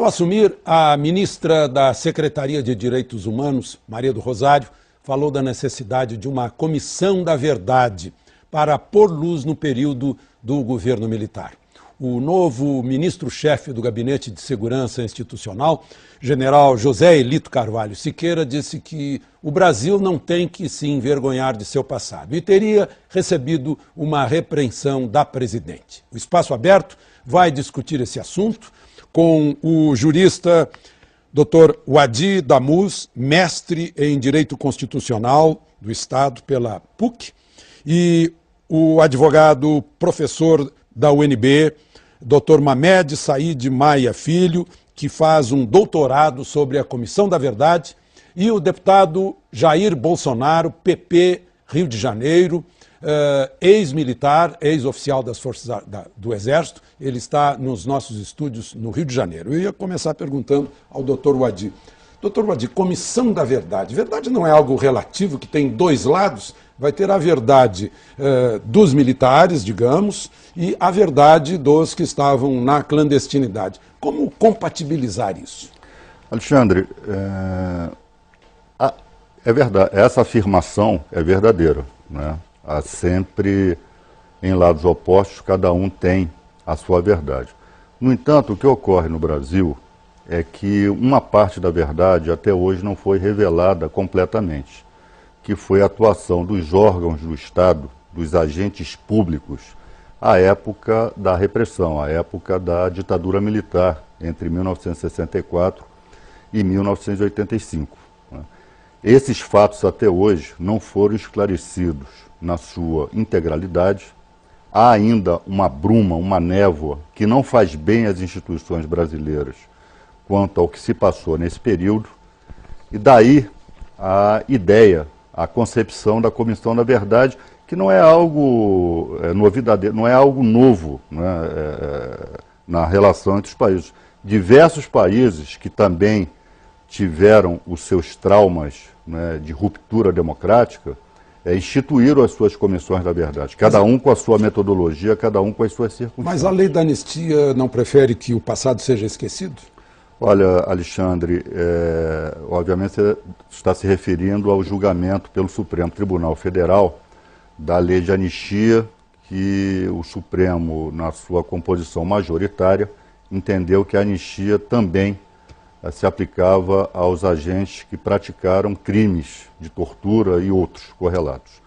Ao assumir, a ministra da Secretaria de Direitos Humanos, Maria do Rosário, falou da necessidade de uma comissão da verdade para pôr luz no período do governo militar. O novo ministro-chefe do Gabinete de Segurança Institucional, general José Elito Carvalho Siqueira, disse que o Brasil não tem que se envergonhar de seu passado e teria recebido uma repreensão da presidente. O Espaço Aberto vai discutir esse assunto com o jurista Dr. Wadi Damus, mestre em Direito Constitucional do Estado pela PUC, e o advogado professor da UNB, Dr. Mamed Said Maia Filho, que faz um doutorado sobre a Comissão da Verdade, e o deputado Jair Bolsonaro, PP, Rio de Janeiro, ex-militar, ex-oficial das Forças do Exército. Ele está nos nossos estúdios no Rio de Janeiro. Eu ia começar perguntando ao doutor Wadi. Doutor Wadi, Comissão da Verdade. Verdade não é algo relativo que tem dois lados? Vai ter a verdade dos militares, digamos, e a verdade dos que estavam na clandestinidade. Como compatibilizar isso? Alexandre, é verdade, essa afirmação é verdadeira, né? Há sempre, em lados opostos, cada um tem a sua verdade. No entanto, o que ocorre no Brasil é que uma parte da verdade até hoje não foi revelada completamente, que foi a atuação dos órgãos do Estado, dos agentes públicos, à época da repressão, à época da ditadura militar, entre 1964 e 1985. Esses fatos até hoje não foram esclarecidos na sua integralidade. Há ainda uma bruma, uma névoa, que não faz bem às instituições brasileiras quanto ao que se passou nesse período, e daí a ideia, a concepção da Comissão da Verdade, que não é algo novidade, não é algo novo, né, na relação entre os países. Diversos países que também tiveram os seus traumas, né, de ruptura democrática, instituíram as suas comissões da verdade, cada um com a sua metodologia, cada um com as suas circunstâncias. Mas a lei da anistia não prefere que o passado seja esquecido? Olha, Alexandre, obviamente você está se referindo ao julgamento pelo Supremo Tribunal Federal da lei de anistia, que o Supremo, na sua composição majoritária, entendeu que a anistia também se aplicava aos agentes que praticaram crimes de tortura e outros correlatos.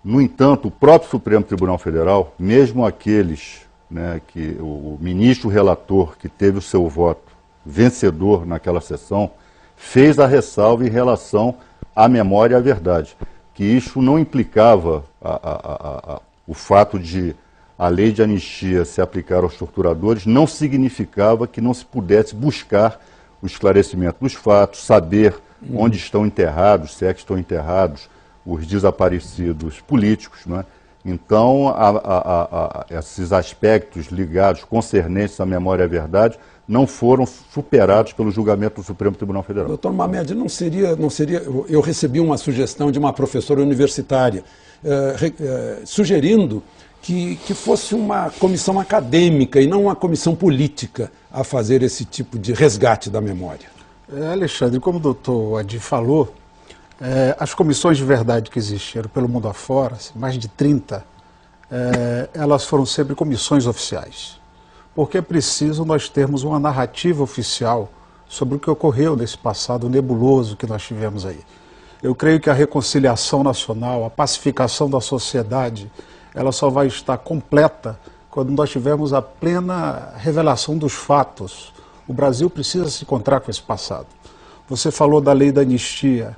No entanto, o próprio Supremo Tribunal Federal, mesmo aqueles, né, que o ministro relator que teve o seu voto vencedor naquela sessão, fez a ressalva em relação à memória e à verdade, que isso não implicava o fato de a lei de anistia se aplicar aos torturadores, não significava que não se pudesse buscar o esclarecimento dos fatos, saber onde estão enterrados, se é que estão enterrados os desaparecidos políticos, né? Então, esses aspectos ligados, concernentes à memória e à verdade, não foram superados pelo julgamento do Supremo Tribunal Federal. Doutor Mamed, não seria, eu recebi uma sugestão de uma professora universitária, sugerindo que fosse uma comissão acadêmica e não uma comissão política a fazer esse tipo de resgate da memória. Alexandre, como o doutor Adi falou, as comissões de verdade que existiram pelo mundo afora, mais de 30, elas foram sempre comissões oficiais. Porque é preciso nós termos uma narrativa oficial sobre o que ocorreu nesse passado nebuloso que nós tivemos aí. Eu creio que a reconciliação nacional, a pacificação da sociedade, ela só vai estar completa quando nós tivermos a plena revelação dos fatos. O Brasil precisa se encontrar com esse passado. Você falou da lei da anistia.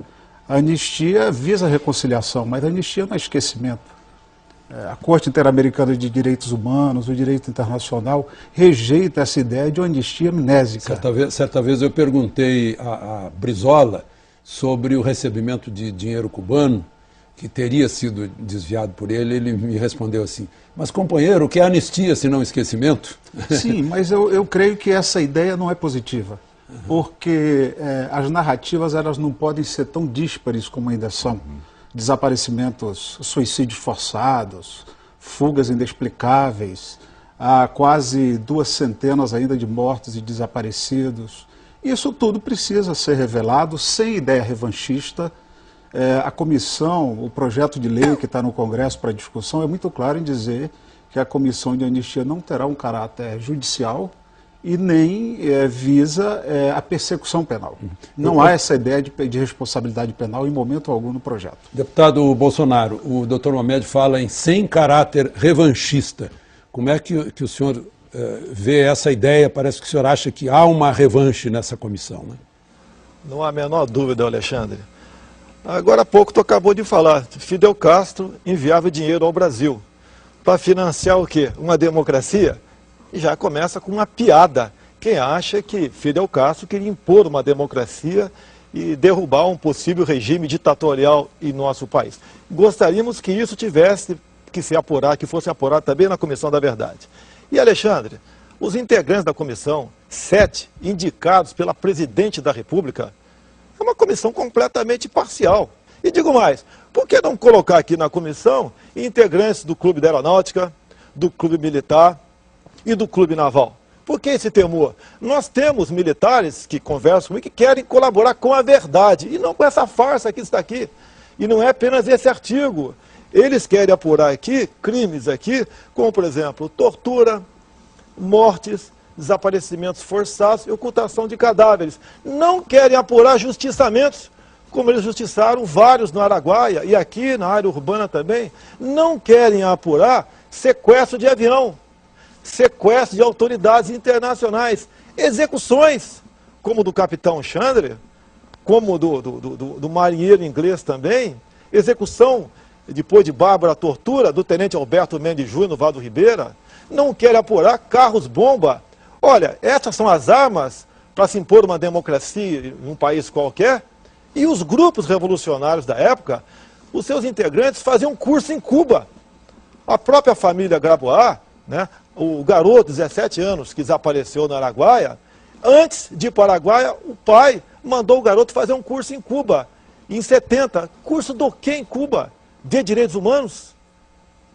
A anistia visa a reconciliação, mas a anistia não é esquecimento. A Corte Interamericana de Direitos Humanos, o direito internacional, rejeita essa ideia de uma anistia amnésica. Certa vez eu perguntei a Brizola sobre o recebimento de dinheiro cubano, que teria sido desviado por ele. Ele me respondeu assim: mas companheiro, o que é anistia se não esquecimento? Sim, mas eu creio que essa ideia não é positiva, porque as narrativas elas não podem ser tão díspares como ainda são. Desaparecimentos, suicídios forçados, fugas inexplicáveis, há quase 2 centenas ainda de mortos e desaparecidos. Isso tudo precisa ser revelado sem ideia revanchista. A comissão, o projeto de lei que está no Congresso para discussão é muito claro em dizer que a comissão de anistia não terá um caráter judicial e nem visa a persecução penal. Não há essa ideia de responsabilidade penal em momento algum no projeto. Deputado Bolsonaro, o doutor Mohamed fala em sem caráter revanchista. Como é que o senhor vê essa ideia? Parece que o senhor acha que há uma revanche nessa comissão, né? Não há a menor dúvida, Alexandre. Agora há pouco tu acabou de falar, Fidel Castro enviava dinheiro ao Brasil para financiar o quê? Uma democracia? E já começa com uma piada. Quem acha que Fidel Castro queria impor uma democracia e derrubar um possível regime ditatorial em nosso país? Gostaríamos que isso tivesse que se apurar, que fosse apurado também na Comissão da Verdade. E, Alexandre, os integrantes da comissão, 7 indicados pela Presidente da República, é uma comissão completamente parcial. E digo mais, por que não colocar aqui na comissão integrantes do Clube da Aeronáutica, do Clube Militar e do Clube Naval? Por que esse temor? Nós temos militares que conversam comigo que querem colaborar com a verdade e não com essa farsa que está aqui. E não é apenas esse artigo. Eles querem apurar aqui crimes aqui, como por exemplo, tortura, mortes, desaparecimentos forçados e ocultação de cadáveres. Não querem apurar justiçamentos, como eles justiçaram vários no Araguaia e aqui na área urbana também. Não querem apurar sequestro de avião, sequestro de autoridades internacionais, execuções, como do capitão Chandler, como do marinheiro inglês também, execução, depois de Bárbara, tortura do tenente Alberto Mendes Júnior no Vale do Ribeira. Não querem apurar carros-bomba. Olha, essas são as armas para se impor uma democracia em um país qualquer. E os grupos revolucionários da época, os seus integrantes faziam curso em Cuba. A própria família Grabois, né, o garoto de 17 anos que desapareceu no Araguaia, antes de ir para o Araguaia, o pai mandou o garoto fazer um curso em Cuba, em 70. Curso do quê em Cuba? De direitos humanos?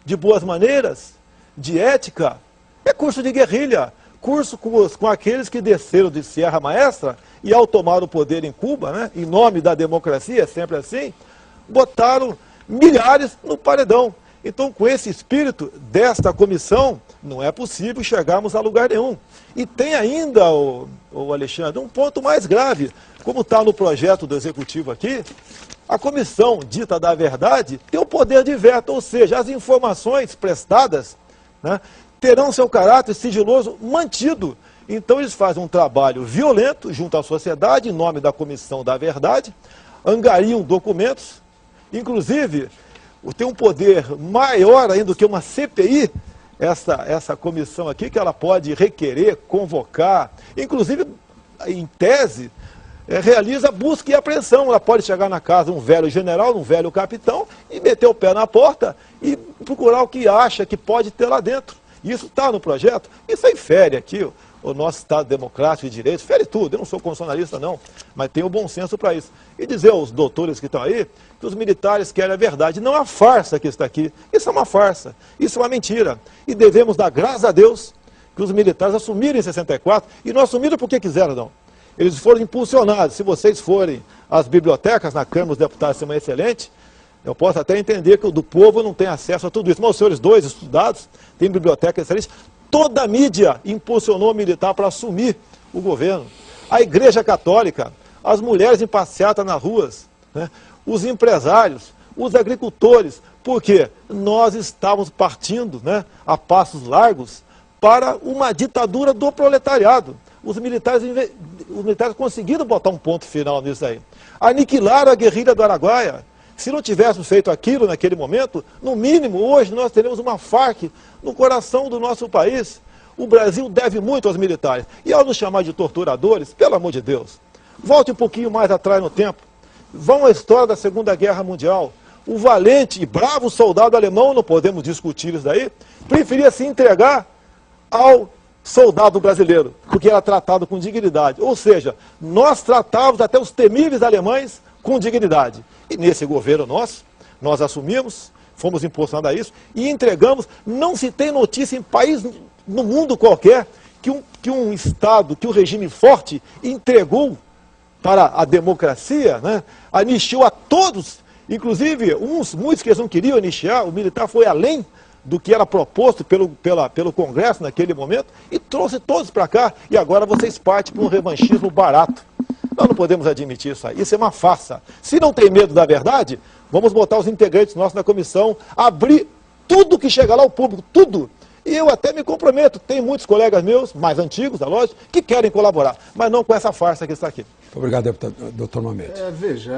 De boas maneiras? De ética? É curso de guerrilha. Curso com aqueles que desceram de Sierra Maestra e ao tomar o poder em Cuba, né, em nome da democracia, é sempre assim, botaram milhares no paredão. Então, com esse espírito desta comissão, não é possível chegarmos a lugar nenhum. E tem ainda, o Alexandre, um ponto mais grave. Como está no projeto do Executivo aqui, a comissão dita da verdade tem o poder de veto, ou seja, as informações prestadas, né, terão seu caráter sigiloso mantido. Então eles fazem um trabalho violento junto à sociedade, em nome da Comissão da Verdade, angariam documentos, inclusive tem um poder maior ainda do que uma CPI, essa comissão aqui, que ela pode requerer, convocar, inclusive, em tese, realiza busca e apreensão. Ela pode chegar na casa de um velho general, de um velho capitão, e meter o pé na porta e procurar o que acha que pode ter lá dentro. Isso está no projeto. Isso aí fere aqui o nosso Estado democrático de direitos, fere tudo. Eu não sou constitucionalista não, mas tenho bom senso para isso. E dizer aos doutores que estão aí que os militares querem a verdade, não a farsa que está aqui. Isso é uma farsa, isso é uma mentira. E devemos dar graças a Deus que os militares assumiram em 64, e não assumiram porque quiseram não. Eles foram impulsionados. Se vocês forem às bibliotecas, na Câmara dos Deputados, isso é uma excelente. Eu posso até entender que o do povo não tem acesso a tudo isso. Mas os senhores dois estudados, têm biblioteca excelente. Toda a mídia impulsionou o militar para assumir o governo. A Igreja Católica, as mulheres em passeata nas ruas, né, os empresários, os agricultores. Por quê? Nós estávamos partindo, né, a passos largos para uma ditadura do proletariado. Os militares conseguiram botar um ponto final nisso aí. Aniquilaram a guerrilha do Araguaia. Se não tivéssemos feito aquilo naquele momento, no mínimo, hoje nós teremos uma FARC no coração do nosso país. O Brasil deve muito aos militares. E ao nos chamar de torturadores, pelo amor de Deus, volte um pouquinho mais atrás no tempo. Vão à história da Segunda Guerra Mundial. O valente e bravo soldado alemão, não podemos discutir isso daí, preferia se entregar ao soldado brasileiro, porque era tratado com dignidade. Ou seja, nós tratávamos até os temíveis alemães com dignidade. E nesse governo nosso, nós assumimos, fomos impulsionados a isso e entregamos. Não se tem notícia em país no mundo qualquer que um Estado, que um regime forte entregou para a democracia, né? Anistiou a todos, inclusive muitos que eles não queriam anistiar, o militar foi além do que era proposto pelo Congresso naquele momento e trouxe todos para cá, e agora vocês partem para um revanchismo barato. Nós não podemos admitir isso aí, isso é uma farsa. Se não tem medo da verdade, vamos botar os integrantes nossos na comissão, abrir tudo que chega lá ao público, tudo. E eu até me comprometo, tem muitos colegas meus, mais antigos, é lógico, que querem colaborar, mas não com essa farsa que está aqui. Muito obrigado, deputado, doutor Mamede. Veja,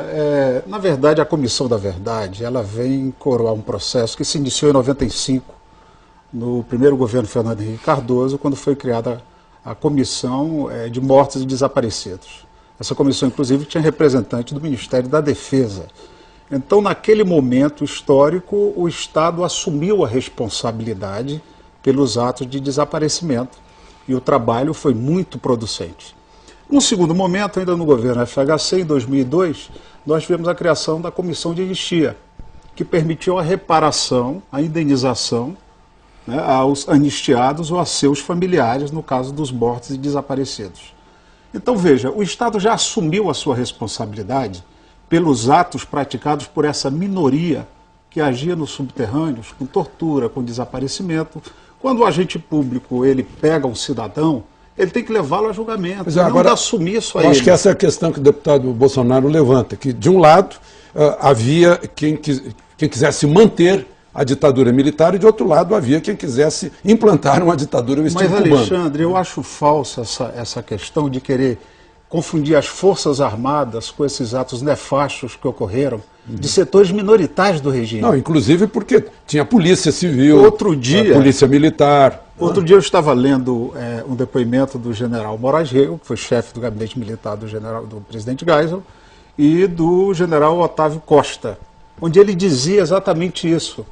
na verdade, a Comissão da Verdade, ela vem coroar um processo que se iniciou em 95, no primeiro governo Fernando Henrique Cardoso, quando foi criada a Comissão de Mortos e Desaparecidos. Essa comissão, inclusive, tinha representante do Ministério da Defesa. Então, naquele momento histórico, o Estado assumiu a responsabilidade pelos atos de desaparecimento e o trabalho foi muito producente. Num segundo momento, ainda no governo FHC, em 2002, nós tivemos a criação da Comissão de Anistia, que permitiu a reparação, a indenização, né, aos anistiados ou a seus familiares, no caso dos mortos e desaparecidos. Então, veja, o Estado já assumiu a sua responsabilidade pelos atos praticados por essa minoria que agia nos subterrâneos, com tortura, com desaparecimento. Quando o agente público ele pega um cidadão, ele tem que levá-lo a julgamento, não assumir isso a ele. Eu acho que essa é a questão que o deputado Bolsonaro levanta, que de um lado havia quem quisesse manter a ditadura militar e de outro lado havia quem quisesse implantar uma ditadura ao estilo cubano. Mas, Alexandre, eu acho falsa essa questão de querer confundir as Forças Armadas com esses atos nefastos que ocorreram de setores minoritários do regime. Não, inclusive porque tinha polícia civil, polícia militar. Outro dia eu estava lendo um depoimento do general Moraes Rego, que foi chefe do gabinete militar do presidente Geisel, e do general Otávio Costa, onde ele dizia exatamente isso.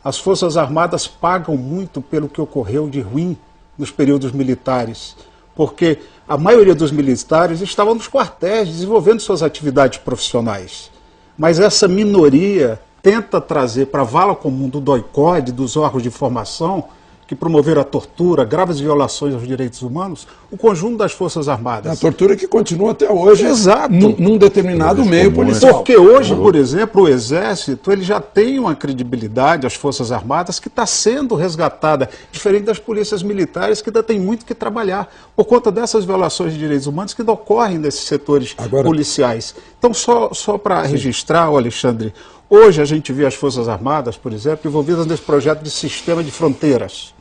As Forças Armadas pagam muito pelo que ocorreu de ruim nos períodos militares, porque a maioria dos militares estavam nos quartéis, desenvolvendo suas atividades profissionais. Mas essa minoria tenta trazer para a vala comum do DOI-CODE, dos órgãos de informação, que promoveram a tortura, graves violações aos direitos humanos, o conjunto das Forças Armadas. A tortura que continua até hoje, exato, num determinado meio policial. Porque hoje, por exemplo, o Exército ele já tem uma credibilidade, as Forças Armadas, que está sendo resgatada, diferente das polícias militares, que ainda tem muito que trabalhar, por conta dessas violações de direitos humanos que ainda ocorrem nesses setores policiais. Então, só para registrar, Alexandre, hoje a gente vê as Forças Armadas, por exemplo, envolvidas nesse projeto de sistema de fronteiras,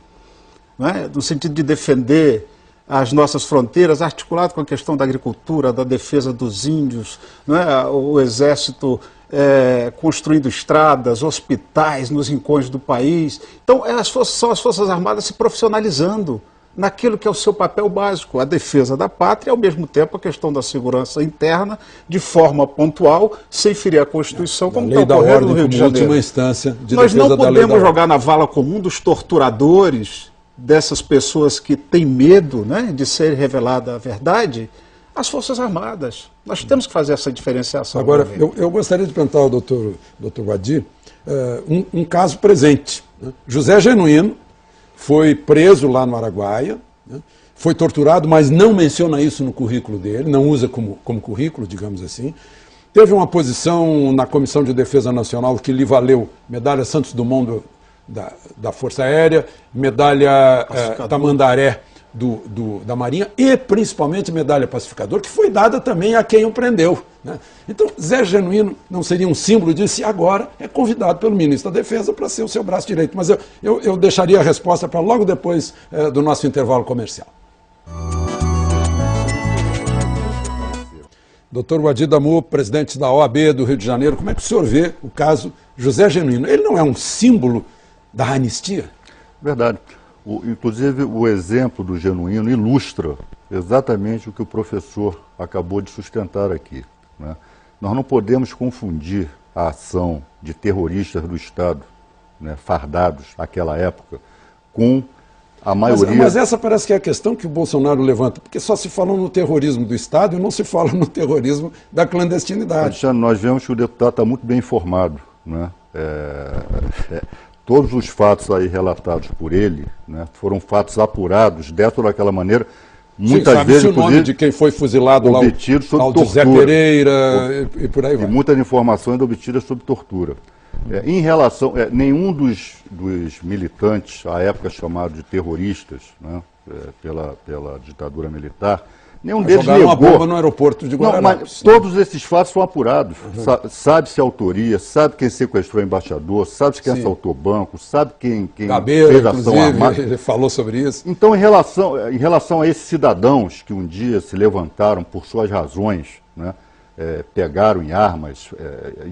né? No sentido de defender as nossas fronteiras, articulado com a questão da agricultura, da defesa dos índios, né? O Exército construindo estradas, hospitais nos rincões do país. Então, são as Forças Armadas se profissionalizando naquilo que é o seu papel básico, a defesa da pátria e, ao mesmo tempo, a questão da segurança interna, de forma pontual, sem ferir a Constituição, como está ocorrendo no Rio de Janeiro. Última instância de Nós defesa não da lei da podemos jogar na vala comum dos torturadores, dessas pessoas que têm medo, né, de ser revelada a verdade, as Forças Armadas. Nós temos que fazer essa diferenciação. Agora, eu gostaria de perguntar ao doutor Wadi um caso presente. Né? José Genuíno foi preso lá no Araguaia, né? Foi torturado, mas não menciona isso no currículo dele, não usa como currículo, digamos assim. Teve uma posição na Comissão de Defesa Nacional que lhe valeu medalha Santos Dumont da Força Aérea, medalha Tamandaré da Marinha e principalmente medalha Pacificador, que foi dada também a quem o prendeu. Né? Então, Zé Genuíno não seria um símbolo disso e agora é convidado pelo ministro da Defesa para ser o seu braço direito. Mas eu deixaria a resposta para logo depois do nosso intervalo comercial. Doutor Wadi Damu, presidente da OAB do Rio de Janeiro, como é que o senhor vê o caso José Genuíno? Ele não é um símbolo da anistia? Verdade. Inclusive, o exemplo do Genuíno ilustra exatamente o que o professor acabou de sustentar aqui. Né? Nós não podemos confundir a ação de terroristas do Estado, né, fardados naquela época, com a maioria... Mas essa parece que é a questão que o Bolsonaro levanta, porque só se fala no terrorismo do Estado e não se fala no terrorismo da clandestinidade. Alexandre, nós vemos que o deputado está muito bem informado, né? todos os fatos aí relatados por ele, né, foram fatos apurados dessa ou daquela maneira, muitas vezes, o nome de quem foi fuzilado lá, obtido sob ao tortura. Zé Pereira e por aí vai. E muitas informações obtidas sob tortura. Em relação, nenhum dos militantes, à época chamados de terroristas, né, pela ditadura militar, nenhum deles jogaram negou. uma bomba no aeroporto de Guararapes. Mas todos esses fatos são apurados. Sabe-se a autoria, sabe quem sequestrou o embaixador, sabe quem assaltou o banco, sabe quem Gabeira, fez a ação armada. ele falou sobre isso. Então, em relação a esses cidadãos que um dia se levantaram por suas razões, né, pegaram em armas,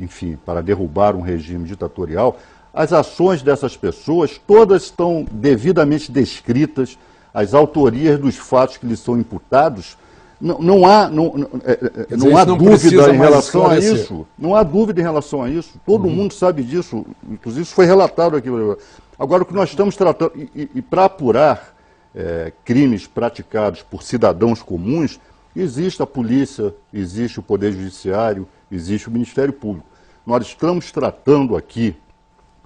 enfim, para derrubar um regime ditatorial, as ações dessas pessoas todas estão devidamente descritas, as autorias dos fatos que lhes são imputados, não há dúvida em relação a isso. Não há dúvida em relação a isso. Todo mundo sabe disso, inclusive isso foi relatado aqui. Agora, o que nós estamos tratando, e para apurar crimes praticados por cidadãos comuns, existe a polícia, existe o Poder Judiciário, existe o Ministério Público. Nós estamos tratando aqui,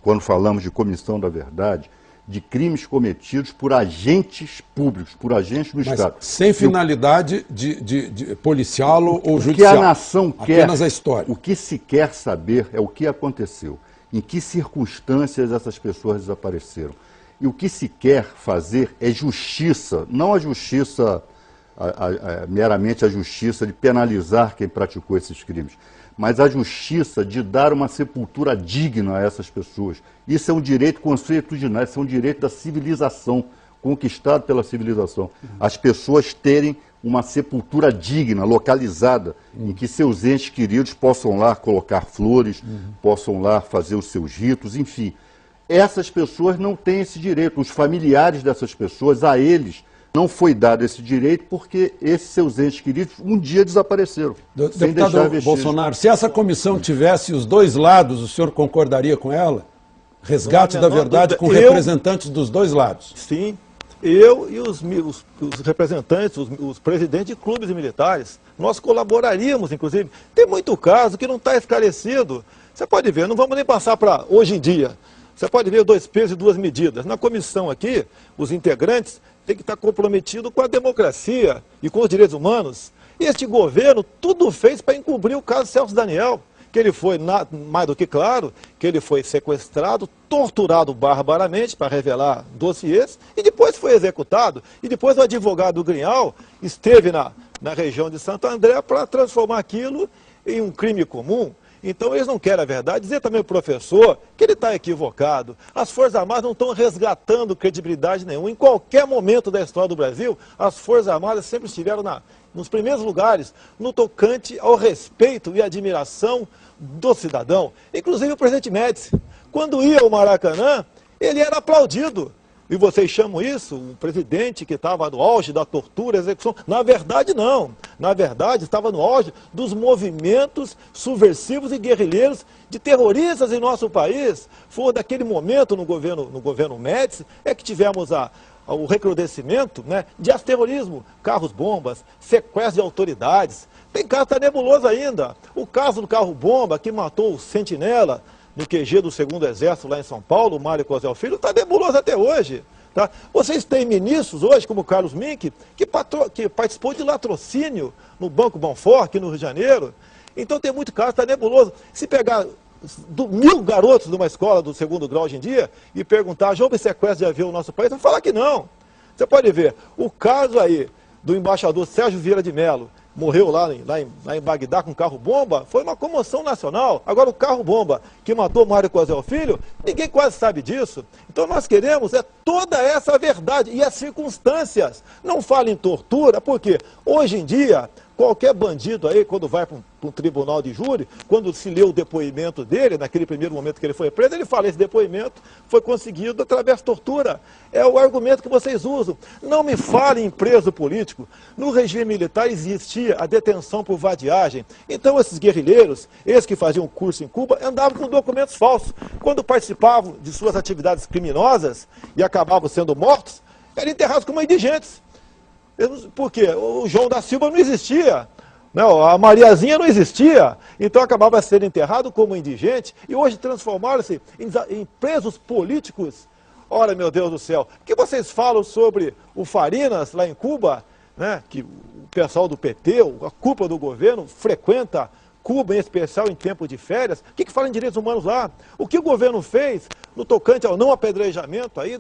quando falamos de comissão da verdade, de crimes cometidos por agentes públicos, por agentes do Estado. Sem finalidade de policial ou judicial. O que a nação quer, apenas a história. O que se quer saber é o que aconteceu, em que circunstâncias essas pessoas desapareceram. E o que se quer fazer é justiça, não a justiça, meramente a justiça de penalizar quem praticou esses crimes, mas a justiça de dar uma sepultura digna a essas pessoas. Isso é um direito consuetudinário, isso é um direito da civilização, conquistado pela civilização. As pessoas terem uma sepultura digna, localizada, em que seus entes queridos possam lá colocar flores, possam lá fazer os seus ritos, enfim. Essas pessoas não têm esse direito. Os familiares dessas pessoas, a eles, não foi dado esse direito porque esses seus entes queridos um dia desapareceram. Sem deixar vestígios. Bolsonaro, se essa comissão tivesse os dois lados, o senhor concordaria com ela? Resgate da verdade com representantes dos dois lados. Sim, eu e os representantes, os presidentes de clubes militares, nós colaboraríamos, inclusive. Tem muito caso que não está esclarecido. Você pode ver, não vamos nem passar para hoje em dia. Você pode ver 2 pesos e 2 medidas. Na comissão aqui, os integrantes têm que estar comprometidos com a democracia e com os direitos humanos. E este governo tudo fez para encobrir o caso Celso Daniel, que ele foi, mais do que claro, que ele foi sequestrado, torturado barbaramente para revelar dossiês, e depois foi executado. E depois o advogado Grignal esteve na região de Santo André para transformar aquilo em um crime comum. Então eles não querem a verdade. Dizer também ao professor que ele está equivocado. As Forças Armadas não estão resgatando credibilidade nenhuma. Em qualquer momento da história do Brasil, as Forças Armadas sempre estiveram nos primeiros lugares, no tocante ao respeito e admiração do cidadão. Inclusive o presidente Médici, quando ia ao Maracanã, ele era aplaudido. E vocês chamam isso, um presidente que estava no auge da tortura, execução. Na verdade, não. Na verdade, estava no auge dos movimentos subversivos e guerrilheiros de terroristas em nosso país. Foi daquele momento no governo Médici, que tivemos o recrudescimento, né, de terrorismo, carros-bombas, sequestro de autoridades. Tem caso que está nebuloso ainda. O caso do carro-bomba que matou o Sentinela no QG do 2º Exército lá em São Paulo, o Mário Cosel Filho, está nebuloso até hoje. Tá? Vocês têm ministros hoje, como o Carlos Mink, que participou de latrocínio no Banco Bonfort, aqui no Rio de Janeiro. Então tem muito caso, está nebuloso. Se pegar 1000 garotos de uma escola do 2º grau hoje em dia e perguntar, já houve sequestro de avião no nosso país? Vão falar que não. Você pode ver, o caso aí do embaixador Sérgio Vieira de Mello, morreu lá em Bagdá com carro-bomba, foi uma comoção nacional. Agora o carro-bomba que matou Mário Cosel Filho, ninguém quase sabe disso. Então nós queremos toda essa verdade e as circunstâncias. Não fale em tortura, porque hoje em dia, qualquer bandido aí, quando vai para um tribunal de júri, quando se lê o depoimento dele, naquele primeiro momento que ele foi preso, ele fala, esse depoimento foi conseguido através de tortura. É o argumento que vocês usam. Não me falem em preso político. No regime militar existia a detenção por vadiagem. Então esses guerrilheiros, esses que faziam curso em Cuba, andavam com documentos falsos. Quando participavam de suas atividades criminosas e acabavam sendo mortos, eram enterrados como indigentes. Porque o João da Silva não existia. Não, a Mariazinha não existia, então acabava sendo enterrado como indigente e hoje transformaram-se em presos políticos. Ora, meu Deus do céu, o que vocês falam sobre o Farinas lá em Cuba, né, que o pessoal do PT, a cúpula do governo, frequenta Cuba, em especial em tempo de férias? O que fala em direitos humanos lá? O que o governo fez no tocante ao não apedrejamento aí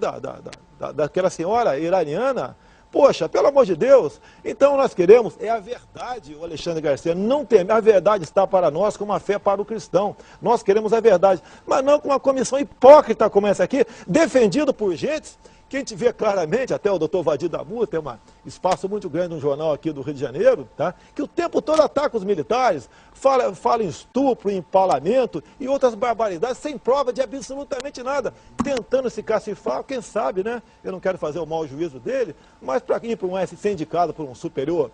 daquela senhora iraniana? Poxa, pelo amor de Deus. Então nós queremos, é a verdade, o Alexandre Garcia, não tem, a verdade está para nós como a fé para o cristão. Nós queremos a verdade, mas não com uma comissão hipócrita como essa aqui, defendido por gente que a gente vê claramente, até o doutor Vadir Damu tem um espaço muito grande no jornal aqui do Rio de Janeiro, tá? Que o tempo todo ataca os militares, fala em estupro, em empalamento e outras barbaridades, sem prova de absolutamente nada, tentando se cacifar, quem sabe, né? Eu não quero fazer o mau juízo dele, mas para ir para ser indicado por um superior,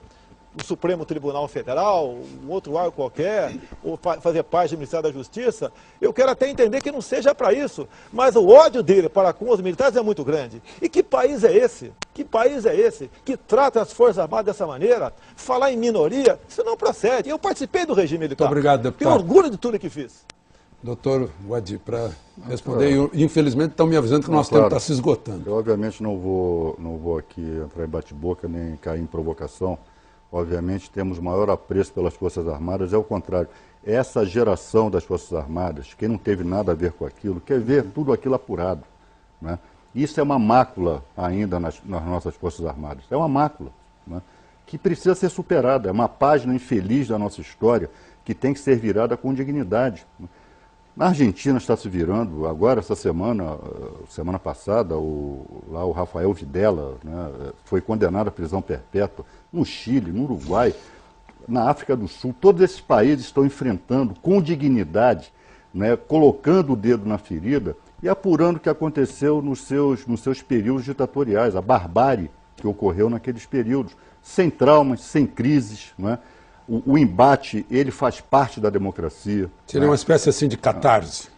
o Supremo Tribunal Federal, um outro órgão qualquer, ou fazer parte do Ministério da Justiça, eu quero até entender que não seja para isso, mas o ódio dele para com os militares é muito grande. E que país é esse? Que país é esse que trata as Forças Armadas dessa maneira? Falar em minoria, isso não procede. Eu participei do regime militar. Muito obrigado, deputado. Tenho orgulho de tudo que fiz. Doutor Vadir, para responder, infelizmente estão me avisando que o nosso tempo está se esgotando. Eu obviamente não vou aqui entrar em bate-boca nem cair em provocação. Obviamente temos maior apreço pelas Forças Armadas, é o contrário. Essa geração das Forças Armadas, quem não teve nada a ver com aquilo, quer ver tudo aquilo apurado, né? Isso é uma mácula ainda nas nossas Forças Armadas, é uma mácula, né, que precisa ser superada, é uma página infeliz da nossa história que tem que ser virada com dignidade. Na Argentina está se virando, agora essa semana passada, lá o Rafael Videla, né, foi condenado à prisão perpétua. No Chile, no Uruguai, na África do Sul, todos esses países estão enfrentando com dignidade, né, colocando o dedo na ferida e apurando o que aconteceu nos seus períodos ditatoriais, a barbárie que ocorreu naqueles períodos, sem traumas, sem crises, né? O embate, ele faz parte da democracia. Seria uma espécie assim de catarse.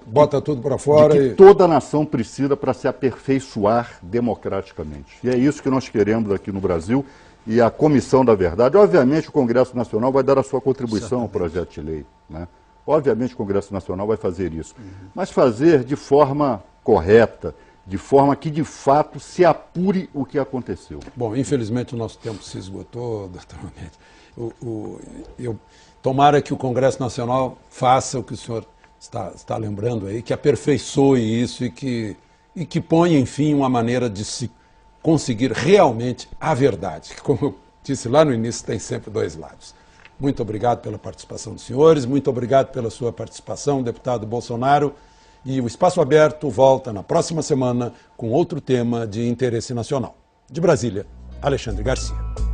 Bota tudo para fora. Que toda nação precisa para se aperfeiçoar democraticamente. E é isso que nós queremos aqui no Brasil. E a Comissão da Verdade, obviamente o Congresso Nacional vai dar a sua contribuição ao projeto de lei, né? Obviamente o Congresso Nacional vai fazer isso. Mas fazer de forma correta, de forma que de fato se apure o que aconteceu. Bom, infelizmente o nosso tempo se esgotou, doutor Mendes. Tomara que o Congresso Nacional faça o que o senhor está lembrando aí, que aperfeiçoe isso e que ponha, enfim, uma maneira de se conseguir realmente a verdade, que, como eu disse lá no início, tem sempre dois lados. Muito obrigado pela participação dos senhores, muito obrigado pela sua participação, deputado Bolsonaro. E o Espaço Aberto volta na próxima semana com outro tema de interesse nacional. De Brasília, Alexandre Garcia.